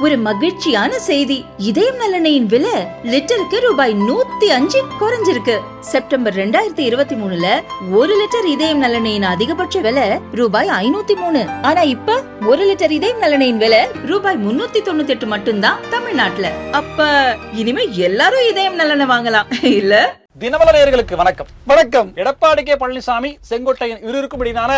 ஒரு மகிழ்ச்சியான செய்தி. இதயம் நல்லெண்ணெயின் விலை லிட்டருக்கு ரூபாய் 105 குறைஞ்சிருக்கு. செப்டம்பர் 2023ல 1 லிட்டர் இதயம் நல்லெண்ணெயின் அதிகபட்ச விலை ரூபாய் 503. ஆனா இப்ப 1 லிட்டர் இதயம் நல்லெண்ணெயின் விலை ரூபாய் 398 மட்டும்தான் தமிழ்நாட்டுல. அப்ப இனிமே எல்லாரும் இதயம் நல்லெண்ணெய் வாங்கலாம் இல்ல? தினமலர் நேயர்களுக்கு வணக்கம். வணக்கம். எடப்பாடி கே பழனிசாமி செங்கோட்டையன் இருவருக்கும் இடையிலான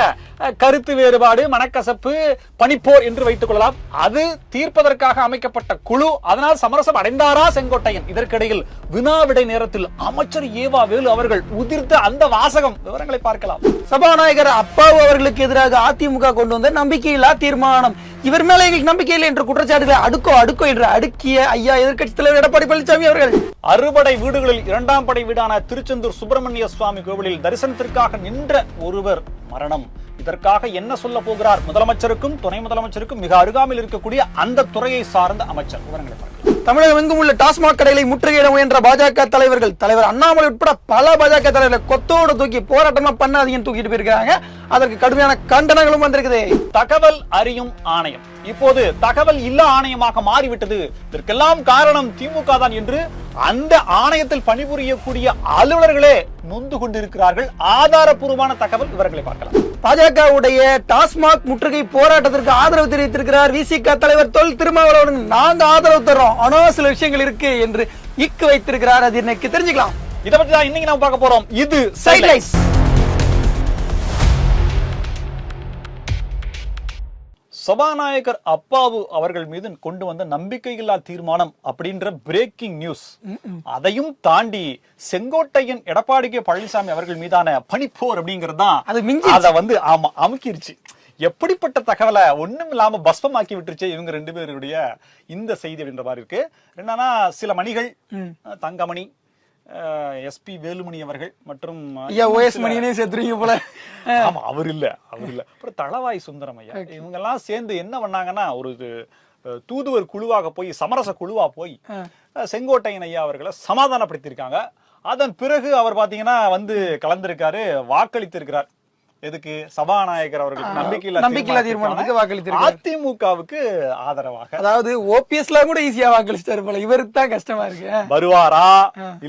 கருத்து வேறுபாடு, மனக்கசப்பு, பனிப்போர் என்று வைத்துக் கொள்ளலாம். அது தீர்ப்பதற்காக அமைக்கப்பட்ட குழு. அதனால் சமரசம் அடைந்தாரா செங்கோட்டையன்? இதற்கிடையில் வினாவிடை நேரத்தில் அமைச்சர் ஏவா வேலு அவர்கள் உதிர்த்த அந்த வாசகம், விவரங்களை பார்க்கலாம். சபாநாயகர் அப்பாவு அவர்களுக்கு எதிராக அதிமுக கொண்டு வந்த நம்பிக்கையில்லா தீர்மானம். இவர் மேல எங்களுக்கு நம்பிக்கை இல்லை என்ற குற்றச்சாட்டுகளை அடுக்கோ என்று அடுக்கிய ஐயா எதிர்க்கட்சி தலைவர் எடப்பாடி பழனிசாமி அவர்கள் அறுபடை வீடுகளில் 2ஆம் படை வீடான திருச்செந்தூர் சுப்பிரமணிய சுவாமி கோவிலில் தரிசனத்திற்காக நின்ற ஒருவர் மரணம். இதற்காக என்ன சொல்ல போகிறார்? முதலமைச்சருக்கும் துணை முதலமைச்சருக்கும் மிக அருகாமையில் இருக்கக்கூடிய அந்த துறையை சார்ந்த அமைச்சர். விவரங்களை பார்க்கலாம். தமிழகம் எங்கும் உள்ள டாஸ்மாக் கடைகளை முற்றுகையிட முயன்ற பாஜக தலைவர் அண்ணாமலை உட்பட பல பாஜக தலைவர்கள் கொத்தோடு தூக்கி போராட்டமா பண்ணாதீங்கன்னு தூக்கிட்டு போயிருக்காங்க. அதற்கு கடுமையான கண்டனங்களும் வந்திருக்குது. தகவல் அறியும் ஆணையம் இப்போது தகவல் இல்லா ஆணையமாக மாறிவிட்டது. இதற்கெல்லாம் காரணம் திமுக தான் என்று அந்த ஆணையத்தில் பணிபுரியக்கூடிய அலுவலர்களே நொந்து கொண்டிருக்கிறார்கள். ஆதாரப்பூர்வமான தகவல், விவரங்களை பார்க்கலாம். பாஜகவுடைய டாஸ்மாக் முற்றுகை போராட்டத்திற்கு ஆதரவு தெரிவித்திருக்கிறார் விசிக தலைவர் தொல் திருமாவளவன். நாங்க ஆதரவு தர்றோம், ஆனா சில விஷயங்கள் இருக்கு என்று இக்கு வைத்திருக்கிறார். அது இன்னைக்கு தெரிஞ்சுக்கலாம். இதை பற்றி தான் இன்னைக்கு நம்ம பார்க்க போறோம். இது சைட்லைன்ஸ். சபாநாயகர் அப்பாவு அவர்கள் மீது கொண்டு வந்த நம்பிக்கையில்லா தீர்மானம் அப்படின்ற பிரேக்கிங் நியூஸ். அதையும் தாண்டி செங்கோட்டையன் எடப்பாடி கே பழனிசாமி அவர்கள் மீதான பனிப்போர் அப்படிங்கறதுதான் அத அமுக்கிருச்சு. எப்படிப்பட்ட தகவலை ஒண்ணும் இல்லாம பஸ்பமாக்கி விட்டுருச்சு இவங்க ரெண்டு பேருடைய இந்த செய்தி அப்படின்ற மாதிரி இருக்கு. என்னன்னா, சில மணிகள், தங்கமணி, எஸ்பி வேலுமணி அவர்கள் மற்றும் போல. ஆமா, அவர் இல்ல. அப்புறம் தளவாய் சுந்தரம் ஐயா, இவங்க எல்லாம் சேர்ந்து என்ன பண்ணாங்கன்னா, ஒரு தூதுவர் குழுவாக போய், சமரச குழுவா போய் செங்கோட்டையன் ஐயா அவர்களை சமாதானப்படுத்தியிருக்காங்க. அதன் பிறகு அவர் பாத்தீங்கன்னா வந்து கலந்திருக்காரு, வாக்களித்திருக்கிறார். எதுக்கு? சபாநாயகர் அவர்களுக்கு நம்பிக்கையில்லா தீர்மானத்துக்கு வாக்களித்திருக்கார். அதிமுகவுக்கு ஆதரவாக. அதாவது ஓபிஎஸ்ல கூட ஈஸியா வாக்களிச்சிட்டாரு போல. இவருக்கு தான் கஷ்டமா இருக்கு. வருவாரா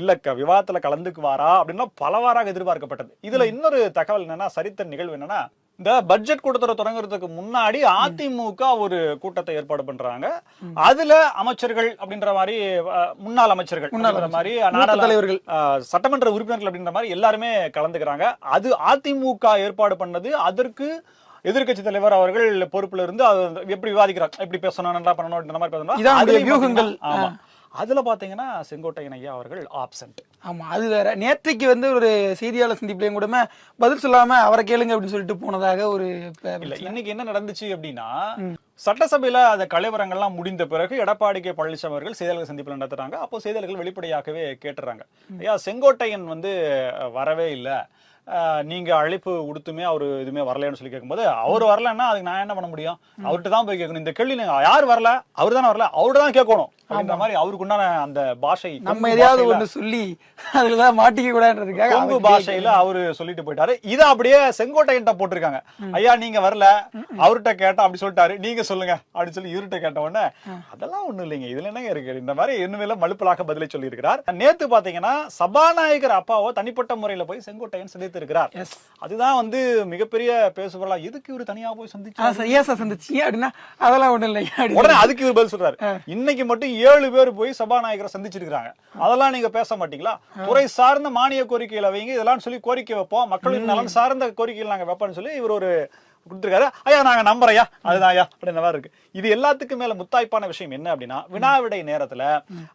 இல்ல விவாதத்துல கலந்துக்குவாரா அப்படின்னா பலவாறாக எதிர்பார்க்கப்பட்டது. இதுல இன்னொரு தகவல் என்னன்னா, சரித்திர நிகழ்வு என்னன்னா, இந்த பட்ஜெட் கூட்டத்தொடர் தொடங்குறதுக்கு முன்னாடி அதிமுக ஒரு கூட்டத்தை ஏற்பாடு பண்றாங்க. அதுல அமைச்சர்கள் அப்படின்ற மாதிரி, முன்னாள் அமைச்சர்கள் மாதிரி, தலைவர்கள், சட்டமன்ற உறுப்பினர்கள் அப்படின்ற மாதிரி எல்லாருமே கலந்துக்கிறாங்க. அது அதிமுக ஏற்பாடு பண்ணது. அதற்கு எதிர்கட்சி தலைவர் அவர்கள் பொறுப்புல இருந்து எப்படி விவாதிக்கிறார், எப்படி பேசணும், நல்லா பண்ணணும், மாதிரி பேசணும். ஆமா, அதுல பாத்தீங்கன்னா செங்கோட்டையன் ஐயா அவர்கள் ஆப்சென்ட். ஆமா, அது வேற. நேற்றைக்கு வந்து ஒரு செய்தியாளர் சந்திப்புலையும் கூட பதில் சொல்லாம அவரை கேளுங்க அப்படின்னு சொல்லிட்டு போனதாக ஒரு இல்ல. இன்னைக்கு என்ன நடந்துச்சு அப்படின்னா, சட்டசபையில அந்த கலைவரங்கள்லாம் முடிந்த பிறகு எடப்பாடி கே பழனிசாமி அவர்கள் செய்தியாளர் சந்திப்புல நடத்துறாங்க. அப்போ செய்தியாளர்கள் வெளிப்படையாகவே கேட்டுறாங்க, ஐயா செங்கோட்டையன் வந்து வரவே இல்லை, நீங்க அழைப்பு கொடுத்துமே அவரு எதுவுமே வரலன்னு சொல்லி கேட்கும்போது, அவர் வரலன்னா அதுக்கு நான் என்ன பண்ண முடியும்? அவர்கிட்ட தான் போய் கேட்கணும். இந்த கேள்வி யார் வரல, அவரு தானே வரல, அவர்கிட்ட தான் கேட்கணும் அப்படின்ற மாதிரி அவருக்கு உண்டான அந்த பாஷை, நம்ம எதையாவது ஒண்ணு சொல்லி அதுலதான் மாட்டிக்க கூடாதுன்றதுக்காக கொங்கு பாஷையில அவரு சொல்லிட்டு போயிட்டாரு. இதை அப்படியே செங்கோட்டையன் போட்டிருக்காங்க. ஐயா நீங்க வரல, அவர்கிட்ட கேட்டா அப்படி சொல்லிட்டாரு, நீங்க சொல்லுங்க அப்படின்னு சொல்லி இவர்கிட்ட கேட்ட உடனே, அதெல்லாம் ஒண்ணும் இல்லைங்க, இதுல என்னங்க இருக்கு, இந்த மாதிரி இன்னும் மலுப்பலாக பதிலை சொல்லி இருக்கிறார். நேத்து பாத்தீங்கன்னா சபாநாயகர் அப்பாவோ தனிப்பட்ட முறையில போய் செங்கோட்டையன் சந்தித்து இருக்கிறார். அதுதான் வந்து மிகப்பெரிய பேசுபொருளா. எதுக்கு இவரு தனியா போய் சந்திச்சு அப்படின்னா அதெல்லாம் ஒண்ணு இல்லை. உடனே அதுக்கு இவர் பதில் சொல்றாரு, இன்னைக்கு மட்டும் 7 பேர் போய் சபாநாயகரை சந்திச்சிருக்காங்க, அதெல்லாம் நீங்க பேச மாட்டீங்களா? துறை சார்ந்த மானிய கோரிக்கைகளை வைங்க, இதெல்லாம் சொல்லி கோரிக்கை வைப்போம், மக்களின் நலன் சார்ந்த கோரிக்கைகள் நாங்க வைப்போம்னு சொல்லி இவர் ஒரு கொடுத்திருக்காரு. ஐயா நாங்க நம்புறையா, அதுதான் ஐயா அப்படின்ற மாதிரி இருக்கு. இது எல்லாத்துக்கும் மேல முத்தாய்ப்பான விஷயம் என்ன அப்படின்னா, வினாவிடை நேரத்துல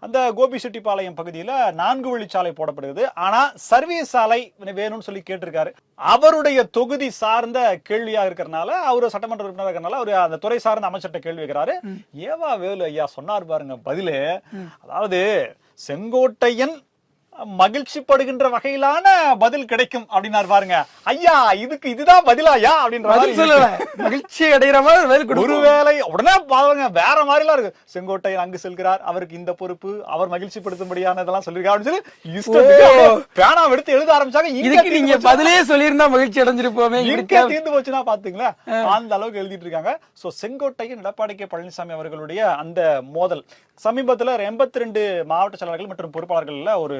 அந்த கோபிச்செட்டிப்பாளையம் பகுதியில 4 வழிச்சாலை போடப்படுகிறது. ஆனா சர்வீஸ் சாலை வேணும்னு சொல்லி கேட்டிருக்காரு. அவருடைய தொகுதி சார்ந்த கேள்வியா இருக்கிறதுனால, அவரு சட்டமன்ற உறுப்பினர் இருக்கிறதுனால அவரு அந்த துறை சார்ந்த அமைச்சர்கிட்ட கேள்வி வைக்கிறாரு. ஏவா வேலு ஐயா சொன்னார் பாருங்க பதிலு. அதாவது செங்கோட்டையன் மகிழ்ச்சி படுகின்ற வகையிலான பதில் கிடைக்கும் அப்படின்னாரு பாருங்க. ஐயா இதுதான் பதிலாயா அப்படின்ற மகிழ்ச்சி அடைகிற மாதிரி ஒருவேளை உடனே பாருங்க வேற மாதிரி எல்லாம் இருக்கு. செங்கோட்டையன் அங்கு செல்கிறார், அவருக்கு இந்த பொறுப்பு, அவர் மகிழ்ச்சி படுத்தும்படியானதெல்லாம் சொல்லிருக்காரு அப்படின்னு சொல்லி பேனா எடுத்து எழுத ஆரம்பிச்சாங்க. இதுக்கு நீங்க பதிலே சொல்லியிருந்தா மகிழ்ச்சி அடைஞ்சிருப்போமே, தீர்ந்து போச்சுன்னா பாத்துங்களா, அந்த அளவுக்கு எழுதிட்டு இருக்காங்க. சோ செங்கோட்டையன் எடப்பாடி கே பழனிசாமி அவர்களுடைய அந்த மோதல் சமீபத்துல 82 மாவட்ட செயலாளர்கள் மற்றும் பொறுப்பாளர்கள்ல ஒரு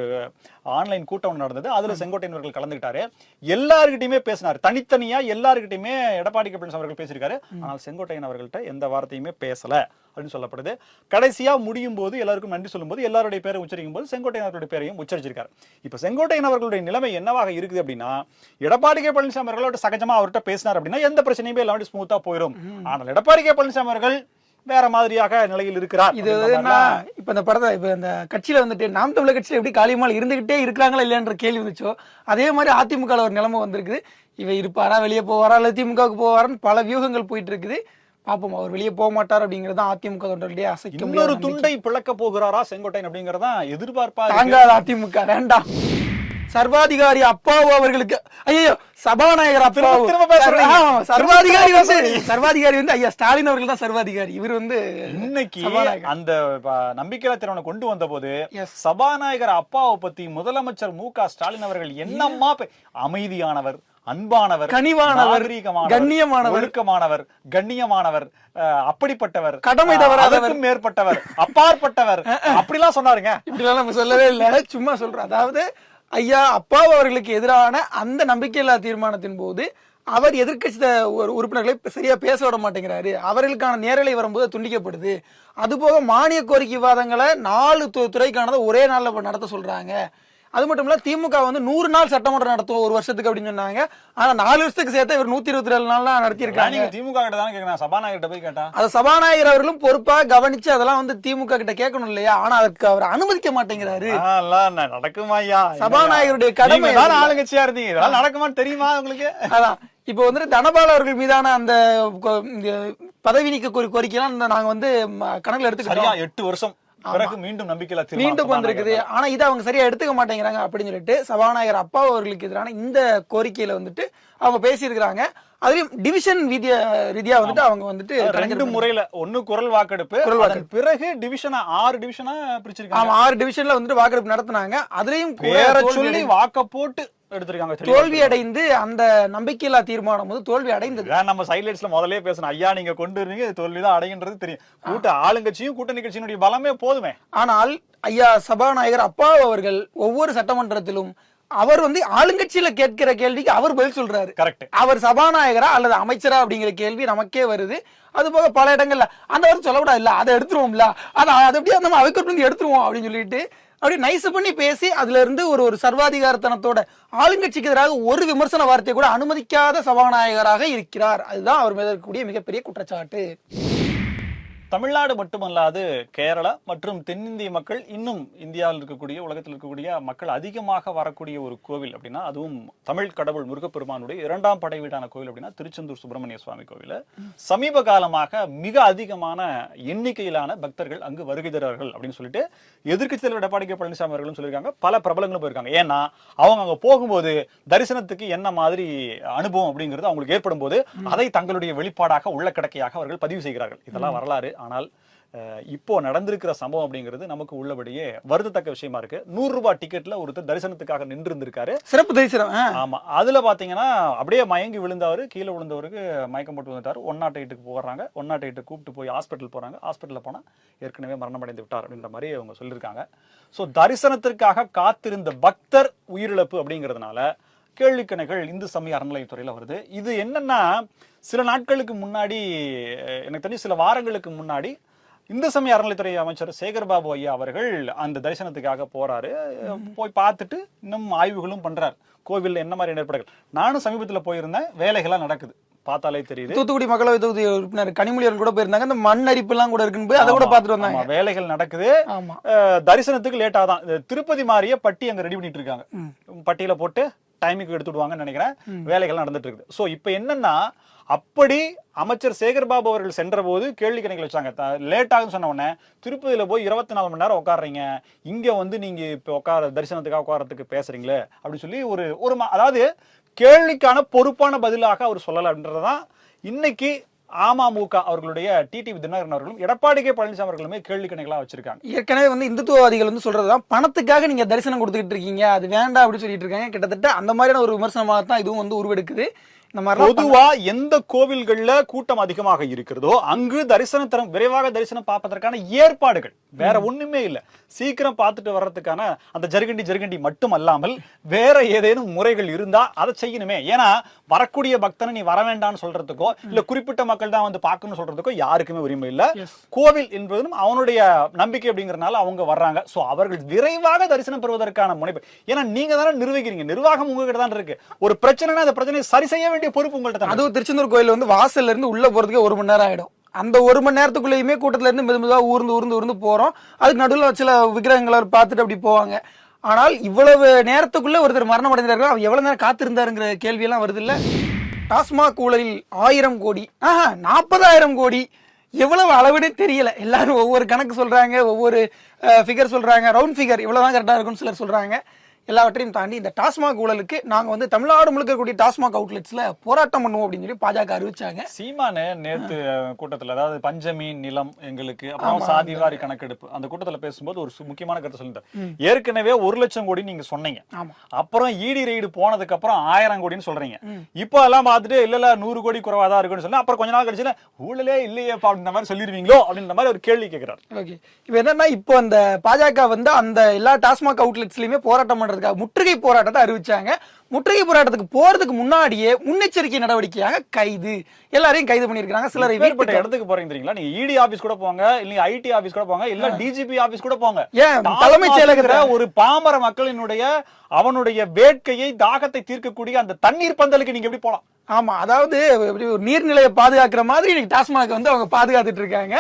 ஆன்லைன் கூட்டம் நடந்தது. அதுல செங்கோட்டையன் அவர்கள் கலந்துக்கிட்டாரு. எல்லாருக்கிட்டையுமே பேசினார், தனித்தனியா எல்லாருக்கிட்டையுமே எடப்பாடி கே பழனிசாமி அவர்கள் பேசியிருக்காரு. ஆனால் செங்கோட்டையன் அவர்கள்ட்ட எந்த வார்த்தையுமே பேசல அப்படின்னு சொல்லப்படுது. கடைசியா முடியும் போது எல்லாருக்கும் நன்றி சொல்லும் போது எல்லாருடைய பேரை உச்சரிக்கும் போது செங்கோட்டையன் அவர்களுடைய பேரையும் உச்சரிச்சிருக்காரு. இப்ப செங்கோட்டையன் அவர்களுடைய நிலைமை என்னவாக இருக்குது அப்படின்னா, எடப்பாடி கே பழனிசாமி அவர்களோட சகஜமா அவர்கிட்ட பேசினார் அப்படின்னா எந்த பிரச்சனையுமே இல்லாம ஸ்மூத்தா போயிடும். ஆனால் எடப்பாடி கே பழனிசாமி அவர்கள் வேற மாதிரியாக நிலையில் இருக்கிறார். இது இப்ப இந்த படத்தை இப்ப இந்த கட்சியில வந்துட்டு நாம் தமிழர் கட்சியில எப்படி காளியம்மாள் இருந்துகிட்டே இருக்காங்களா இல்லையான்ற கேள்வி வந்துச்சோ, அதே மாதிரி அதிமுக ஒரு நிலைமை வந்திருக்குது. இவ இருப்பாரா, வெளியே போவாரா, அல்லது திமுகவுக்கு போவாரான்னு பல வியூகங்கள் போயிட்டு இருக்குது. பாப்போம், அவர் வெளியே போக மாட்டார் அப்படிங்கறது அதிமுக தொண்டர்களுடைய அசைக்க இன்னொரு துண்டை பிளக்க போகிறாரா செங்கோட்டையன் அப்படிங்கறதா எதிர்பார்ப்பா. அதிமுக வேண்டாம். சர்வாதிகாரி அப்பாவு அவர்களுக்கு, ஐயோ சபாநாயகர் அப்பாவு, சர்வாதிகாரி வந்து ஐயா ஸ்டாலின் அவர்கள் தான் சர்வாதிகாரி. இவர் வந்து இன்னைக்கு அந்த நம்பிக்கையில்லா தீர்மானம் கொண்டு வந்த போது சபாநாயகர் அப்பாவை பத்தி முதலமைச்சர் மு.க. ஸ்டாலின் அவர்கள் என்னம்மா அமைதியானவர், அன்பானவர், கனிவானவர், கண்ணியமானவர், ஒழுக்கமானவர், கண்ணியமானவர், அப்படிப்பட்டவர், கடமை தவறாதவர், மேற்பட்டவர், அப்பாற்பட்டவர் அப்படிலாம் சொன்னாருங்க. இப்படிலாம் நம்ம சொல்லவே இல்லை, சும்மா சொல்றோம். அதாவது ஐயா அப்பாவு அவர்களுக்கு எதிரான அந்த நம்பிக்கையில்லா தீர்மானத்தின் போது அவர் எதிர்க்கட்சி உறுப்பினர்களை சரியா பேச விட மாட்டேங்கிறாரு. அவர்களுக்கான நேரலை வரும்போது துண்டிக்கப்படுது. அதுபோக மானிய கோரிக்கை விவாதங்களை 4 துறைக்கானதை ஒரே நாள்ல நடத்த சொல்றாங்க. அது மட்டும் இல்ல, திமுக வந்து 100 நாள் சட்டமன்றம் நடத்துவோம் ஒரு வருஷத்துக்கு அப்படின்னு சொன்னாங்க. ஆனா 4 வருஷத்துக்கு சேர்த்து இவர் 127 நாள் நடத்திருக்காங்க. திமுக கிட்ட தான் கேட்கணும், சபாநாயகர்கிட்ட போய் கேட்டா அது சபாநாயகர் அவர்களும் பொறுப்பா கவனிச்சு அதெல்லாம் வந்து திமுக கிட்ட கேட்கணும் இல்லையா? ஆனா அதுக்கு அவர் அனுமதிக்க மாட்டேங்கிறாரு. நடக்குமா ஐயா? சபாநாயகருடைய கடமை. ஆளுங்கட்சியா இருந்தீங்க, நடக்குமான்னு தெரியுமா உங்களுக்கு? அதான் இப்போ வந்துட்டு தனபால் அவர்கள் மீதான அந்த பதவி நீக்க கோரிக்கைலாம் நாங்க வந்து கணக்குல எடுத்துக்கிட்டோம். 8 வருஷம் பிறகு மீண்டும் நம்பிக்கையில்லா மீண்டும் வந்திருக்குது. ஆனா இதை அவங்க சரியா எடுத்துக்க மாட்டேங்கிறாங்க அப்படின்னு சொல்லிட்டு சபாநாயகர் அப்பா அவர்களுக்கு எதிரான இந்த கோரிக்கையில வந்துட்டு அவங்க பேசியிருக்கிறாங்க. அதுலயும் டிவிஷன் ரீதியா வந்துட்டு அவங்க வந்துட்டு 2 முறையில, ஒன்னு குரல் வாக்கெடுப்பு, பிறகு டிவிஷனா 6 டிவிஷனா பிரிச்சிருக்காங்க. ஆமா, 6 டிவிஷன்ல வந்துட்டு வாக்கெடுப்பு நடத்தினாங்க. அதுலயும் சொல்லி வாக்க போட்டு எடுத்திருக்காங்க. தோல்வி அடைந்து அந்த நம்பிக்கையில்லா தீர்மானம் வந்து தோல்வி அடைந்தது. நம்ம சைலைட்ஸ்ல முதல்ல பேசணும், ஐயா நீங்க கொண்டு வரீங்க தோல்விதான் அடைகின்றது தெரியும். ஆளுங்கட்சியும் கூட்டணி கட்சியினுடைய பலமே போதுமே. ஆனால் ஐயா சபாநாயகர் அப்பா அவர்கள் ஒவ்வொரு சட்டமன்றத்திலும் அவர் வந்து ஆளுங்கட்சியில கேட்கிற கேள்விக்கு அவர் பதில் சொல்றாரு. கரெக்ட். அவர் சபாநாயகரா அல்லது அமைச்சரா அப்படிங்கிற கேள்வி நமக்கே வருது. அது போக பல இடங்கள்ல அந்த வருஷம் சொல்லக்கூடாது இல்ல, அதை எடுத்துருவோம்ல, அதை அப்படியே நம்ம அவைக்கு எடுத்துருவோம் அப்படின்னு சொல்லிட்டு அப்படியே நைஸ் பண்ணி பேசி அதுல இருந்து ஒரு சர்வாதிகாரத்தனத்தோட ஆளுங்கட்சிக்கு எதிராக ஒரு விமர்சன வார்த்தையை கூட அனுமதிக்காத சபாநாயகராக இருக்கிறார். அதுதான் அவர் மீது இருக்கக்கூடிய மிகப்பெரிய குற்றச்சாட்டு. தமிழ்நாடு மட்டுமல்லாது கேரளா மற்றும் தென்னிந்திய மக்கள், இன்னும் இந்தியாவில் இருக்கக்கூடிய உலகத்தில் இருக்கக்கூடிய மக்கள் அதிகமாக வரக்கூடிய ஒரு கோவில் அப்படின்னா அதுவும் தமிழ் கடவுள் முருகப்பெருமானுடைய 2ஆம் படை வீடான கோவில் அப்படின்னா திருச்செந்தூர் சுப்பிரமணிய சுவாமி கோவில். சமீப காலமாக மிக அதிகமான எண்ணிக்கையிலான பக்தர்கள் அங்கு வருகை தருவார்கள் அப்படின்னு சொல்லிட்டு எதிர்க்கட்சி தலைவர் எடப்பாடி கே பழனிசாமி அவர்களும் சொல்லியிருக்காங்க. பல பிரபலங்களும் போயிருக்காங்க. ஏன்னா அவங்க அங்க போகும்போது தரிசனத்துக்கு என்ன மாதிரி அனுபவம் அப்படிங்கிறது அவங்களுக்கு ஏற்படும் போது அதை தங்களுடைய வெளிப்பாடாக உள்ள கிடக்கையாக அவர்கள் பதிவு செய்கிறார்கள். இதெல்லாம் வரலாறு. ஆனால் இப்போ நடந்திருக்கிற சம்பவம் அப்படிங்கிறது நமக்கு உள்ளபடியே வருத்தத்தக்க விஷயமா இருக்கு. 100 ரூபாய் டிக்கெட்ல ஒருத்தர் தரிசனத்துக்காக நின்று இருந்திருக்காரு, சிறப்பு தரிசனம். ஆமா, அதுல பாத்தீங்கன்னா அப்படியே மயங்கி விழுந்தவரு, கீழே விழுந்தவருக்கு மயக்கம் போட்டு வந்துட்டாரு. 108க்கு போறாங்க, 108 கூப்பிட்டு போய் ஹாஸ்பிட்டல் போறாங்க. ஹாஸ்பிட்டல்ல போனா ஏற்கனவே மரணம் அடைந்து விட்டார் அப்படின்ற மாதிரி அவங்க சொல்லியிருக்காங்க. சோ தரிசனத்திற்காக காத்திருந்த பக்தர் உயிரிழப்பு அப்படிங்கிறதுனால கேள்விக்கணைகள் இந்து சமய அறநிலையத்துறையில வருது. இது என்னன்னா, சில நாட்களுக்கு முன்னாடி, எனக்கு தெரிஞ்சு சில வாரங்களுக்கு முன்னாடி இந்து சமய அறநிலையத்துறை அமைச்சர் சேகர் பாபு ஐயா அவர்கள் அந்த தரிசனத்துக்காக போறாரு. போய் பார்த்துட்டு இன்னும் ஆய்வுகளும் பண்றாரு, கோவில்ல என்ன மாதிரி ஏற்பாடுகள். நானும் சமீபத்துல போயிருந்தேன், வேலைகள்லாம் நடக்குது, பார்த்தாலே தெரியுது. தூத்துக்குடி மக்களவை தொகுதி உறுப்பினர் கனிமொழி கூட போயிருந்தாங்க. இந்த மண் அரிப்பு எல்லாம் கூட இருக்குன்னு போய் அதை கூட பார்த்துட்டு வந்தாங்க. வேலைகள் நடக்குது. தரிசனத்துக்கு லேட்டா தான். திருப்பதி மாதிரியே பட்டி அங்க ரெடி பண்ணிட்டு இருக்காங்க. பட்டியல போட்டு டைமுக்கு எடுத்துடுவாங்கன்னு நினைக்கிறேன். வேலைகள் நடந்துட்டு இருக்குது. சோ இப்ப என்னன்னா, அப்படி அமைச்சர் சேகர்பாபு அவர்கள் சென்ற போது கேள்வி கணக்கில் வச்சாங்க. லேட் ஆகுன்னு சொன்ன உடனே திருப்பதியில போய் 24 மணி நேரம் உட்காடுறீங்க, இங்க வந்து நீங்க இப்ப தரிசனத்துக்காக உட்காரத்துக்கு பேசுறீங்களே அப்படின்னு சொல்லி அதாவது கேள்விக்கான பொறுப்பான பதிலாக அவர் சொல்லல அப்படின்றதுதான் இன்னைக்கு அமமுக அவர்களுடைய டிடிவி தினகரன் அவர்களும் எடப்பாடி கே பழனிசாமி அவர்களுமே கேள்வி கணைகளா வச்சிருக்காங்க. ஏற்கனவே வந்து இந்துத்துவவாதிகள் வந்து சொல்றதுதான் பணத்துக்காக நீங்க தரிசனம் கொடுத்துக்கிட்டு இருக்கீங்க, அது வேண்டாம் அப்படின்னு சொல்லிட்டு இருக்காங்க. கிட்டத்தட்ட அந்த மாதிரியான ஒரு விமர்சனமாக தான் இதுவும் வந்து உருவெடுக்குது. பொதுவா எந்த கோவில்கள்ல கூட்டம் அதிகமாக இருக்கிறதோ அங்கு தரிசனம் விரைவாக தரிசனம் பார்ப்பதற்கான ஏற்பாடுகள் வேற ஒண்ணுமே இல்ல. சீக்கிரம் பார்த்துட்டு வர்றதுக்கான அந்த ஜருகண்டி மட்டும் அல்லாமல் வேற ஏதேனும் முறைகள் இருந்தா அதை செய்யணுமே. ஏன்னா வரக்கூடிய பக்தனை நீ வர வேண்டாம்னு சொல்றதுக்கோ இல்ல குறிப்பிட்ட மக்கள் தான் வந்து பார்க்கணும்னு சொல்றதுக்கோ யாருக்குமே உரிமை இல்ல. கோவில் என்பதும் அவனுடைய நம்பிக்கை அப்படிங்கறதுனால அவங்க வர்றாங்க. சோ அவர்கள் விரைவாக தரிசனம் பெறுவதற்கான முனைப்பு. ஏன்னா நீங்க தானே நிர்வகிக்கிறீங்க, நிர்வாகம் உங்ககிட்ட தான் இருக்கு. ஒரு பிரச்சனைனா அந்த பிரச்சனையை சரி செய்ய வேண்டிய பொறுப்பு உங்கள்ட்ட தான். அதுவும் திருச்செந்தூர் கோயில் வந்து வாசல்ல இருந்து உள்ள போறதுக்கு 1 மணி நேரம் ஆயிடும். அந்த 1 மணி நேரத்துக்குள்ளேயுமே கூட்டத்துல இருந்து மெதுமெதுவா ஊர்ந்து போறோம். அதுக்கு நடுவில் சில விக்கிரகங்களை பார்த்துட்டு அப்படி போவாங்க. ஆனால் இவ்வளவு நேரத்துக்குள்ள ஒருத்தர் மரணம் அடைந்தாரு, அவர் எவ்வளவு நேரம் காத்திருந்தாருங்கிற கேள்வி எல்லாம் வருது இல்ல. டாஸ்மாக் ஊழலில் 1000 கோடி 40,000 கோடி எவ்வளவு அளவுன்னு தெரியல. எல்லாரும் ஒவ்வொரு கணக்கு சொல்றாங்க, ஒவ்வொரு ஃபிகர் சொல்றாங்க. ரவுண்ட் ஃபிகர் இவ்வளவுதான் கரெக்டா இருக்கும்னு சிலர் சொல்றாங்க. எல்லாவற்றையும் தாண்டி இந்த டாஸ்மாக் ஊழலுக்கு நாங்க வந்து தமிழ்நாடு முழுக்க கூடிய டாஸ்மாக் அவுட்லெட்ஸ்ல போராட்டம் பண்ணுவோம் அப்படின்னு சொல்லி பாஜக அறிவிச்சாங்க. சீமானு நேத்து கூட்டத்துல, அதாவது பஞ்சமி நிலம் எங்களுக்கு அப்புறம் சாதிவாரி கணக்கெடுப்பு அந்த கூட்டத்துல பேசும்போது ஒரு முக்கியமான கருத்து சொல்லிட்டார். ஏற்கனவே 1 லட்சம் கோடி நீங்க சொன்னீங்க, அப்புறம் இடி ரெய்டு போனதுக்கு அப்புறம் 1000 கோடின்னு சொல்றீங்க. இப்போ எல்லாம் பார்த்துட்டு இல்ல 100 கோடி குறைவாதான் இருக்குன்னு சொல்லி அப்புறம் கொஞ்ச நாள் கழிச்சு ஊழலே இல்லையே அப்படின்ற மாதிரி சொல்லிருவீங்களோ அப்படின்ற மாதிரி ஒரு கேள்வி கேட்கிறார். ஓகே, இப்போ என்னன்னா இப்போ அந்த பாஜக வந்து அந்த எல்லா டாஸ்மாக் அவுட்லெட்ஸ்லயுமே போராட்டம் பண்றது முற்றுகை போராட்டத்தை அறிவிச்சாங்க. முற்றுகை போராட்டத்துக்கு போறதுக்கு முன்னாடியே முன்னெச்சரிக்கை நடவடிக்கையாக எல்லாரையும் கைது பண்ணிருக்காங்க. சிலரை வேறுபட்ட இடத்துக்கு போறீங்க தெரியுங்களா? நீங்க இடி ஆபீஸ் கூட போங்க, இல்ல ஐடி ஆபீஸ் கூட போங்க, இல்ல டிஜிபி ஆபீஸ் கூட போங்க. ஏன் தலைமைச் செயலகத்துல ஒரு பாமர மக்களினுடைய அவனுடைய வேட்கையை தாகத்தை தீர்க்கக்கூடிய அந்த தண்ணீர் பந்தலுக்கு நீங்க எப்படி போலாம்? ஆமா, அதாவது ஒரு நீர்நிலையை பாதுகாக்கிற மாதிரி இன்னைக்கு டாஸ்மாக் வந்து அவங்க பாதுகாத்துட்டு இருக்காங்க.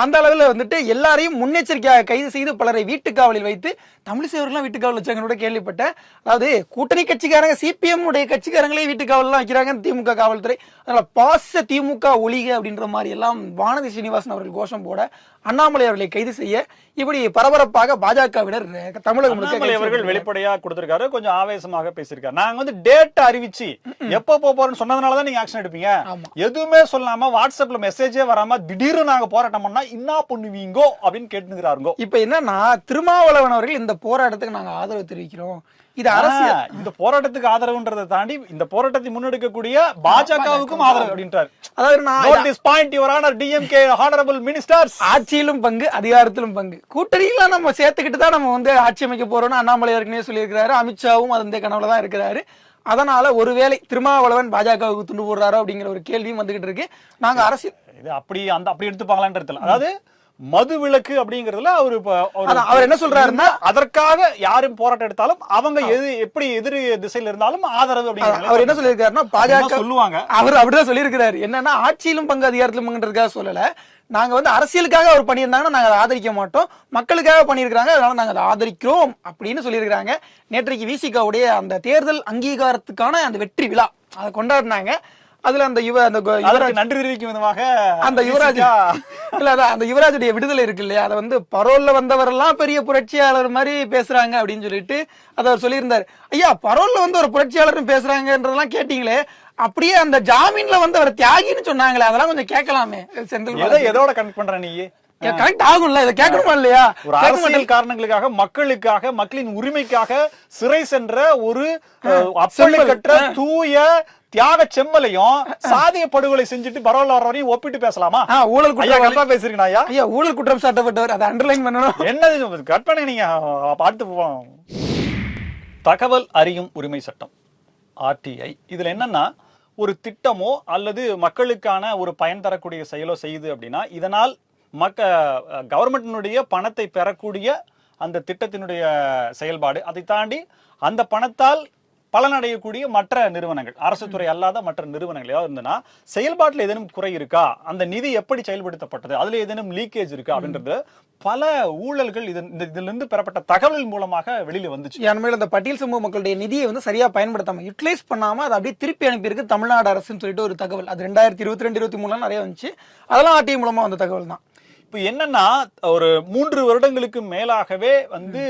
அந்த அளவில் வந்துட்டு எல்லாரையும் முன்னெச்சரிக்கையாக கைது செய்து பலரை வீட்டுக்காவலில் வைத்து தமிழிசை அவர்கள்லாம் வீட்டுக்காவல் வச்சாங்க கேள்விப்பட்டேன். அதாவது கூட்டணி கட்சிக்காரங்க சிபிஎம் உடைய கட்சிக்காரங்களே வீட்டுக்காவல்லாம் வைக்கிறாங்க திமுக காவல்துறை. அதனால பாச திமுக ஒழிக அப்படின்ற மாதிரி எல்லாம் வானதி சீனிவாசன் அவர்கள் கோஷம் போட அண்ணாமலை அவர்களை கைது செய்ய இப்படி பரபரப்பாக பாஜகவினர் தமிழகம் அவர்கள் வெளிப்படையா கொடுத்திருக்காரு, கொஞ்சம் ஆவேசமாக பேசியிருக்காரு. நாங்க வந்து டேட் அறிவிச்சு எப்ப போறோம்னு சொன்னதுனாலதான் நீங்க ஆக்ஷன் எடுப்பீங்க, எதுவுமே சொல்லாம வாட்ஸ்அப்ல மெசேஜே வராம திடீர்னு நாங்க போராட்டம் பண்ணா என்ன பண்ணுவீங்கோ அப்படின்னு கேட்டுக்கிறாருங்கோ. இப்ப என்னன்னா திருமாவளவன் அவர்கள் இந்த போராட்டத்துக்கு நாங்க ஆதரவு தெரிவிக்கிறோம். இது அரசியல். இந்த போராட்டத்துக்கு ஆதரவுன்றதை தாண்டி இந்த போராட்டத்தை முன்னெடுக்கக்கூடிய பாஜகவுக்கும் ஆதரவு அப்படின்றார். ஆட்சியிலும் பங்கு அதிகாரத்திலும் பங்கு கூட்டணியில நம்ம சேர்த்துக்கிட்டு தான் நம்ம வந்து ஆட்சி அமைக்க போறோம்னு அண்ணாமலை ஏற்கனவே சொல்லியிருக்கிறாரு. அமித்ஷாவும் அந்த கனவுல தான் இருக்கிறாரு. அதனால ஒருவேளை திருமாவளவன் பாஜகவுக்கு துண்டு போடுறாரோ அப்படிங்கிற ஒரு கேள்வியும் வந்துகிட்டு இருக்கு. நாங்க அரசியல் அப்படி எடுத்துப்பாங்களான்றது. அதாவது மது விலக்கு அப்படிங்கறதுல அவர் என்ன சொல்றாருன்னா அதற்காக யாரும் போராட்டம் எடுத்தாலும் அவங்க எப்படி எதிர் திசையில இருந்தாலும் ஆதரவு அப்படிங்கிறது. அவர் என்ன சொல்லியிருக்காருன்னா பாஜக சொல்லுவாங்க, அவர் அப்படிதான் சொல்லியிருக்கிறாரு. என்னன்னா ஆட்சியிலும் பங்கு அதிகாரத்திலும் பங்குன்றதுக்காக சொல்லல, நாங்க வந்து அரசியலுக்காக அவர் பண்ணியிருந்தாங்கன்னா நாங்க அதை ஆதரிக்க மாட்டோம், மக்களுக்காக பண்ணியிருக்காங்க அதனால நாங்க அதை ஆதரிக்கிறோம் அப்படின்னு சொல்லியிருக்கிறாங்க. நேற்றைக்கு விசிகாவுடைய அந்த தேர்தல் அங்கீகாரத்துக்கான அந்த வெற்றி விழா அதை கொண்டாடினாங்க. அதுல அந்த நன்றி தெரிவிக்கும் விதமாக அந்த யுவராஜ் அந்த யுவராஜுடைய விடுதலை இருக்கு இல்லையா, அதை வந்து பரோல்ல வந்தவரெல்லாம் பெரிய புரட்சியாளர் மாதிரி பேசுறாங்க அப்படின்னு சொல்லிட்டு அதை அவர் சொல்லியிருந்தாரு. ஐயா, பரோல்ல வந்து ஒரு புரட்சியாளர் பேசுறாங்கன்றதெல்லாம் கேட்டீங்களே, அப்படியே அந்த ஜாமீன்ல வந்து அவர் தியாகின்னு சொன்னாங்களே, அதெல்லாம் கொஞ்சம் கேட்கலாமே. செந்தில் எதோட கனெக்ட் பண்ற நீ கரெக்ட் ஆகும்ல, இதை கேட்கணுமா இல்லையா? ஒரு அரசியல் காரணங்களுக்காக மக்களுக்காக மக்களின் உரிமைக்காக சிறை சென்ற ஒரு அப்பழுக்கற்ற தூய தியாக செம்மலையும் சாதிய படுகொலை செஞ்சுட்டு பரவாயில்ல வர்றவரையும் ஒப்பிட்டு பேசலாமா? ஊழல் குற்றம் பேசுறீங்க ஐயா, ஊழல் குற்றம் சாட்டப்பட்டவர், அதை அண்டர்லைன் பண்ணணும். என்னது கட் பண்ணி நீங்க பார்த்து போவோம். தகவல் அறியும் உரிமை சட்டம் RTI, இதுல என்னன்னா ஒரு திட்டமோ அல்லது மக்களுக்கான ஒரு பயன் தரக்கூடிய செயலோ செய்யுது அப்படின்னா இதனால் கவர்மெண்டினுடைய பணத்தை பெறக்கூடிய அந்த திட்டத்தினுடைய செயல்பாடு, அதை தாண்டி அந்த பணத்தால் பலனடையக்கூடிய மற்ற நிறுவனங்கள், அரசு துறை அல்லாத மற்ற நிறுவனங்கள் ஏதாவது இருந்ததுன்னா செயல்பாட்டில் ஏதேனும் குறை இருக்கா, அந்த நிதி எப்படி செயல்படுத்தப்பட்டது, அதுல ஏதேனும் லீக்கேஜ் இருக்கா அப்படின்றது பல ஊழல்கள் இதுல இருந்து பெறப்பட்ட தகவல் மூலமாக வெளியில வந்துச்சு. உண்மையில இந்த பட்டியல் சமூக மக்களுடைய நிதியை வந்து சரியா பயன்படுத்தாம யூட்டிலைஸ் பண்ணாம அதை அப்படியே திருப்பி அனுப்பியிருக்கு தமிழ்நாடு அரசுன்னு சொல்லிட்டு ஒரு தகவல். அது 2022-23 நிறைய வந்துச்சு. அதெல்லாம் ஆர்டிஐ மூலமா வந்த தகவல் தான். இப்ப என்னன்னா ஒரு 3 வருடங்களுக்கு மேலாகவே வந்து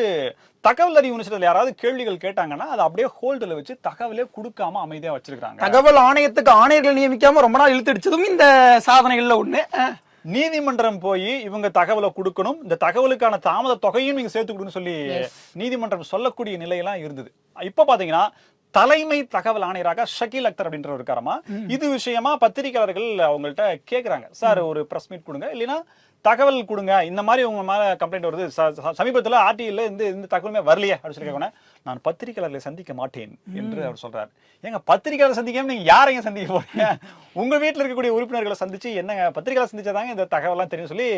தகவல் அறிவு யூனிவர்சிட்டியில் யாராவது கேள்விகள் கேட்டாங்கன்னா அதை அப்படியே ஹோல்டில் வச்சு தகவலே கொடுக்காம அமைதியா வச்சிருக்காங்க. தகவல் ஆணையத்துக்கு ஆணையர்கள் நியமிக்காம ரொம்ப நாள் இழுத்தடிச்சதும் இந்த சாதனைகள்ல ஒண்ணு. நீதிமன்றம் போய் இவங்க தகவலை கொடுக்கணும், இந்த தகவலுக்கான தாமத தொகையும் நீங்க சேர்த்து கொடுன்னு சொல்லி நீதிமன்றம் சொல்லக்கூடிய நிலையெல்லாம் இருந்தது. இப்ப பாத்தீங்கன்னா தலைமை தகவல் ஆணையராக ஷக்கீல் அக்தர் அப்படின்ற இருக்காரமா, இது விஷயமா பத்திரிகையாளர்கள் அவங்கள்ட்ட கேக்குறாங்க, சார் ஒரு பிரஸ் மீட் கொடுங்க, இல்லைன்னா தகவல் கொடுங்க, இந்த மாதிரி உங்க மேல கம்ப்ளைண்ட் வருது, சமீபத்துல ஆர்டிஐல இந்த தகவலுமே வரலையே அப்படின்னு சொல்லி கேட்கணும். நான் பத்திரிகையாளர்களை சந்திக்க மாட்டேன் என்று அவர் சொல்றாரு. ஏங்க பத்திரிகையாளர் சந்திக்காம நீங்க யாரையும் சந்திக்க போறீங்க? உங்க வீட்டுல இருக்கக்கூடிய உறுப்பினர்களை சந்திச்சு என்னங்க பத்திரிகையாளர் சந்திச்சாதாங்க இந்த தகவலாம் தெரியும் சொல்லி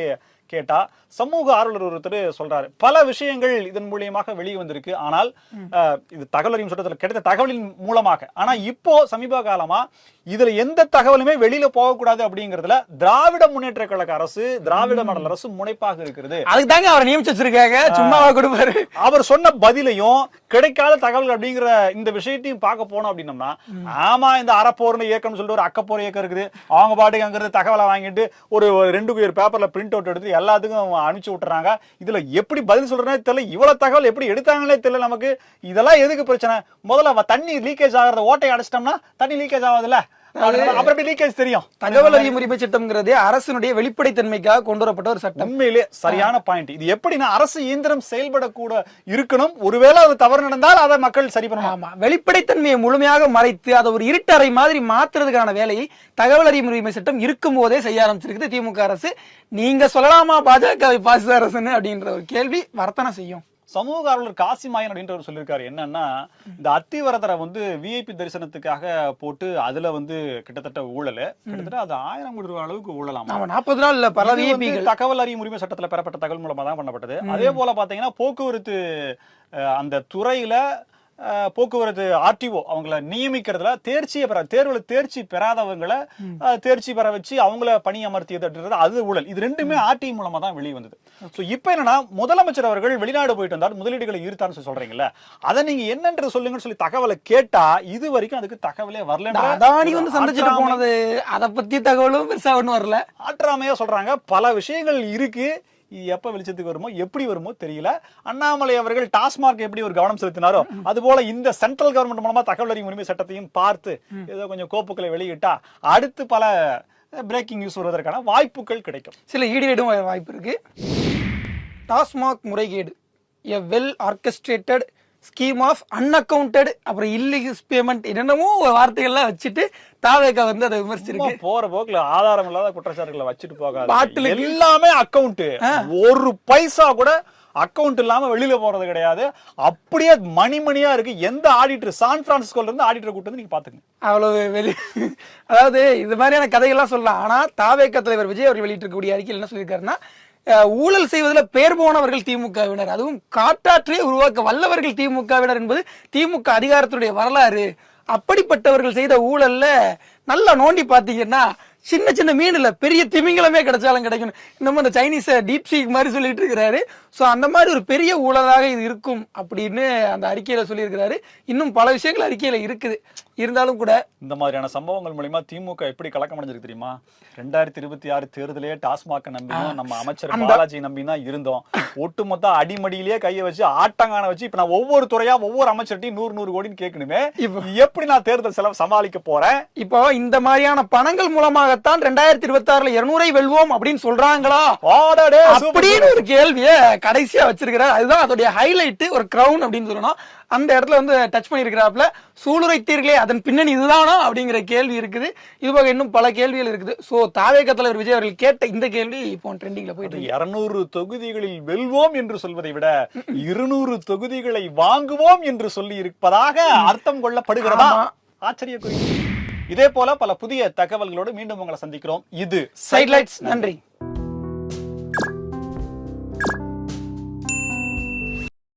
கேட்டா சமூக ஆர்வலர் ஒருத்தர் சொல்றாரு, பல விஷயங்கள் இதன் மூலியமாக வெளியே வந்திருக்கு, ஆனால் இது தகவல் அறியும் சட்டத்தில் கிடைத்த தகவலின் மூலமாக. ஆனா இப்போ சமீப காலமா இதுல எந்த தகவலுமே வெளியில போகக்கூடாது அப்படிங்கறதுல திராவிட முன்னேற்ற கழக அரசு, திராவிட மாடல் அரசு முனைப்பாக இருக்கிறது. அதுக்கு தாங்க அவரை நியமிச்சு வச்சிருக்காங்க, சும்மாவா கொடுப்பாரு. அவர் சொன்ன பதிலையும் கிடைக்காத தகவல் அப்படிங்கிற இந்த விஷயத்தையும் பார்க்க போனோம் அப்படின்னம்னா, ஆமா இந்த அறப்போர்னு இயக்கம்னு சொல்லிட்டு ஒரு அக்கப்போர் இயக்கம் இருக்குது, அவங்க பாட்டுக்கு அங்கிருந்து தகவலை வாங்கிட்டு ஒரு 2 பேப்பர்ல பிரிண்ட் அவுட் எடுத்து எல்லாத்துக்கும் அனுப்பிச்சு விட்டுறாங்க. இதுல எப்படி பதில் சொல்றேனே தெரியல, இவ்வளவு தகவல் எப்படி எடுத்தாங்களே தெரியல நமக்கு. இதெல்லாம் எதுக்கு பிரச்சனை? முதல்ல தண்ணி லீக்கேஜ் ஆகிறத ஓட்டை அடைச்சிட்டோம்னா தண்ணி லீக்கேஜ் ஆகாதுல்ல, அப்புறம் லீக்கேஜ் தெரியும். தகவல் அறியும் உரிமை சட்டம்ங்கிறது அரசினுடைய வெளிப்படைத்தன்மைக்காக கொண்டு வரப்பட்ட ஒரு சட்டம். உண்மையிலே சரியான பாயிண்ட். இது எப்படின்னா அரசு இயந்திரம் செயல்படக்கூட இருக்கணும், ஒருவேளை அது தவறு நடந்தால் அதை மக்கள் சரி பண்ணணும். வெளிப்படைத்தன்மையை முழுமையாக மறைத்து அதை ஒரு இருட்டறை மாதிரி மாத்துறதுக்கான வேலையை தகவல் அறியும் உரிமை சட்டம் இருக்கும் போதே செய்ய ஆரம்பிச்சிருக்குது திமுக அரசு. நீங்க சொல்லலாமா பாஜகவை பாசிச அரசுன்னு அப்படின்ற ஒரு கேள்வி வர்த்தனை செய்யும். சமூக ஆர்வலர் காசிமாயன் அப்படின்றவர் சொல்லியிருக்காரு என்னன்னா, இந்த அத்திவரதரை வந்து விஐபி தரிசனத்துக்காக போட்டு அதுல வந்து கிட்டத்தட்ட ஊழல், கிட்டத்தட்ட அது 1000 கோடி ரூபாய் அளவுக்கு ஊழலாமா. 40 நாள் பல விஐபிகள் தகவல் அறியும் உரிமை சட்டத்துல பெறப்பட்ட தகவல் மூலமா தான் பண்ணப்பட்டது. அதே போல பாத்தீங்கன்னா போக்குவரத்து அந்த துறையில போக்குவரத்து ஆர்டிஓ அவங்கள நியமிக்கிறதுல தேர்வுல தேர்ச்சி பெறாதவங்களை தேர்ச்சி பெற வச்சு அவங்கள பணி அமர்த்தியது அது ஊழல். இது ரெண்டுமே ஆர்டி மூலமா தான் வெளியே வந்தது. சோ இப்ப என்னன்னா முதலமைச்சர் அவர்கள் வெளிநாடு போயிட்டு வந்தால் முதலீடுகளை ஈர்த்தான்னு சொல்றீங்கல்ல, அதை நீங்க என்னன்னு சொல்லுங்கன்னு சொல்லி தகவலை கேட்டா இது வரைக்கும் அதுக்கு தகவலே வரல. அதானி வந்து சந்திச்சுட்டு போனது அதை பத்தி தகவலும் பெருசா ஒன்னும் வரல. ஆற்றாமையா சொல்றாங்க, பல விஷயங்கள் இருக்கு, எப்ப வெளிச்சத்துக்கு வருமோ எப்படி வருமோ தெரியல. அண்ணாமலை அவர்கள் டாஸ்மார்க் எப்படி ஒரு கவனம் செலுத்தினாரோ அது போல இந்த சென்ட்ரல் கவர்மெண்ட் மூலமா தகவல் அறியும் உரிமை சட்டத்தையும் பார்த்து ஏதோ கொஞ்சம் கோப்புகளை வெளியிட்டா அடுத்து பல பிரேக்கிங் நியூஸ் வருவதற்கான வாய்ப்புகள் கிடைக்கும். சில ஈடுபடும் வாய்ப்பு இருக்கு. டாஸ்மாக் முறைகேடு, a well orchestrated scheme of unaccounted அப்புறம் இல்லீகல் பேமெண்ட் என்னென்னமோ வார்த்தைகள்லாம் வச்சுட்டு தாவேகா வந்து அதை விமர்சிச்சிருக்கு. போற போக்குல ஆதாரம் இல்லாத குற்றச்சாட்டுகளை வச்சுட்டு போகாது, எல்லாமே அக்கவுண்ட், ஒரு பைசா கூட அக்கவுண்ட் இல்லாம வெளியில போறது கிடையாது, அப்படியே மணிமணியா இருக்கு. எந்த ஆடிட்டர் சான் பிரான்சிஸ்கோல இருந்து ஆடிட்டர் கூட்டு வந்து நீங்க பாத்துங்க. அவ்வளவு அதாவது இது மாதிரியான கதைகள்லாம் சொல்லலாம். ஆனா தாவேகா தலைவர் விஜய் அவர்கள் வெளியிட்டிருக்கக்கூடிய அறிக்கையில் என்ன சொல்லியிருக்காருன்னா, ஊழல் செய்வதில் பேர் போனவர்கள் திமுகவினர், அதுவும் காட்டாற்றையே உருவாக்க வல்லவர்கள் திமுகவினர் என்பது திமுக அதிகாரத்துடைய வரலாறு. அப்படிப்பட்டவர்கள் செய்த ஊழல்ல நல்லா நோண்டி பாத்தீங்கன்னா சின்ன சின்ன மீன் இல்ல பெரிய திமிங்கலமே கிடைச்சாலும் கிடைக்கும். இன்னமும் அந்த சைனீஸ் டீப் சீ மாதிரி சொல்லிட்டு இருக்கிறாரு. சோ அந்த மாதிரி ஒரு பெரிய ஊழலாக இது இருக்கும் அப்படின்னு அந்த அறிக்கையில சொல்லியிருக்கிறாரு. இன்னும் பல விஷயங்கள் அறிக்கையில இருக்குது. இருந்தாலும் கூட இந்த மாதிரியான சம்பவங்கள் மூலமா திமுக எப்படி கலக்கம் அடைஞ்சிருக்கு தெரியுமா? 2026 தேர்தலே டாஸ்மாக நம்பியும் நம்ம அமைச்சர் பாலாஜி நம்பி தான் இருந்தோம். ஒட்டுமொத்த அடிமடியிலேயே கையை வச்சு ஆட்டங்கான வச்சு இப்ப நான் ஒவ்வொரு துறையா ஒவ்வொரு அமைச்சர்ட்டையும் 100 கோடின்னு கேட்கணுமே, எப்படி நான் தேர்தல் செலவு சமாளிக்க போறேன்? இப்போ இந்த மாதிரியான பணங்கள் மூலமாகத்தான் 2026 200 வெல்வோம் அப்படின்னு சொல்றாங்களா அப்படின்னு ஒரு கேள்விய கடைசியா வச்சிருக்கிறார். அதுதான் அதோடைய ஹைலைட், ஒரு கிரவுன் அப்படின்னு சொல்லணும். அந்த இடத்துல வந்து டச் பண்ணிருக்கிறாப்ல. சூளுரைத்தீர்களே அதன் பின்னணி இதுதானா அப்படிங்கிற கேள்வி இருக்குது. இதுபோக இன்னும் பல கேள்விகள் இருக்குது. சோ தாவேகா தலைவர் விஜய் அவர்கள் கேட்ட இந்த கேள்வி இப்போ ட்ரெண்டிங்ல போயிட்டு 200 தொகுதிகளில் வெல்வோம் என்று சொல்வதை விட 200 தொகுதிகளை வாங்குவோம் என்று சொல்லி இருப்பதாக அர்த்தம் கொள்ளப்படுகிறதா? ஆச்சரியக்குறி. இதே போல பல புதிய தகவல்களோடு மீண்டும் உங்களை சந்திக்கிறோம். இது சைட்லைட்ஸ். நன்றி.